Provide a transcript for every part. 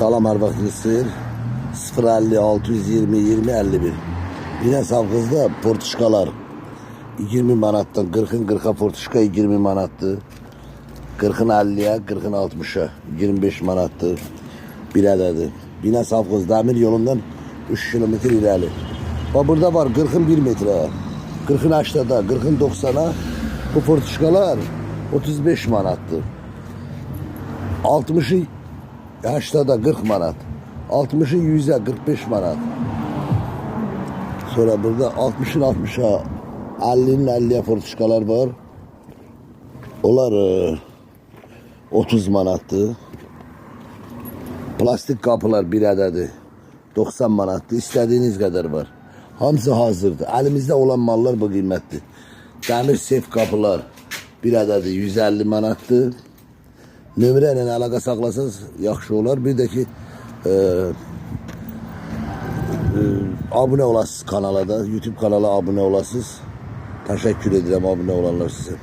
Salam hər vaxtınız xeyir. 050 620 20 51. Yine Savxızda portuşkalar 20 manatdan 40'ın 40'a portuşka 20 manattı. 40'ın 50'ye 40'ın 60'a 25 manattı. Bir adedi. Yine Savxız demir yolundan 3 kilometre ileri. Bak burada var 40'ın 1 metre. 40'ın 80'a 40'ın 90'a bu portuşkalar 35 manattı. 60'ın 80'da 40 manat. 60'ın 100'e 45 manat. Sonra burada 60'ın 60'a 50'nin 50'ye portuşkalar var. Onlar 30 manattı. Plastik kapılar bir adedi 90 manattı. İstediğiniz kadar var. Hamısı hazırdır. Elimizde olan mallar bu kıymetli. Demir sef kapılar bir adedi 150 manattı. Nömrə ilə əlaqə saxlasanız yaxşı olar. Bir də ki abunə olasınız kanala da. YouTube kanala abunə olasınız. Təşəkkür edirəm abunə olanlar sizə.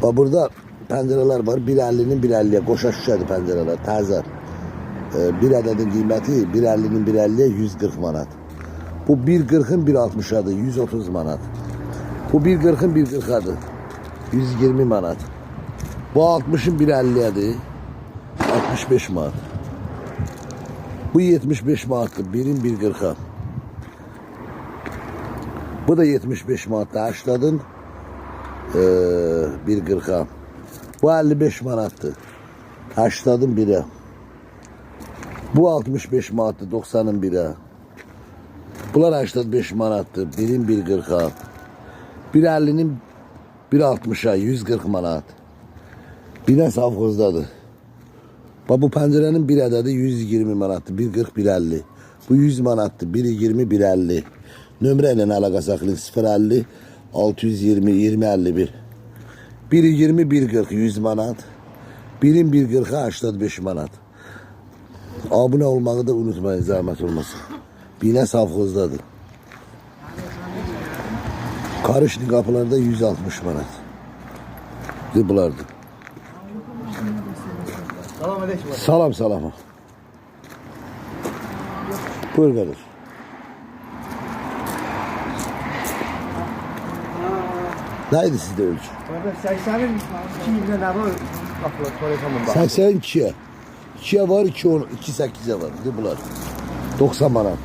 Bax burada pəncərələr var. 1.50-nin 1.50'ye qoşa şüşədir pəncərələr. Təzə. Bir ədədin qiyməti 1.50-nin 1.50'ye 140 manat. Bu 1.40'ın 1.60'adır. 130 manat. Bu 1.40'ın 1.40'adır. 120 manat. Bu 60'ın 1.50'yedir. 65 manat. Bu 75 manatdır. Birin 1.40'a. Bu da 75 manatdır. 80'ın 1.40'a. Bu 55 manatdır. 80'ın 1'e. Bu 65 manatdır. 90'ın 1'e. Bunlar 85 manatdır. Birin 1.40'a. 1.50'nin 1.60'a 140 manat. Yine Savxızdadır. Bak bu pencerenin bir adedi 120 manattı. 1.40 1.50. Bu 100 manattı. 1.20 1.50. Nömrə ilə əlaqə saxlayın. 050 620 20 51. 1.20 1.40 100 manat. Birin 1.40'a 85 manat. Abunə olmağı da unutmayın zahmet olmasın. Yine Savxızdadır. Karışlı kapılarda 160 manat. Bunlardır. Salam salam. Buyur kardeş. Neydi sizde ölçü? 82'de ne var? 82'ye. 2'ye var, 2.8'e var. Bunlar. 90 manattı.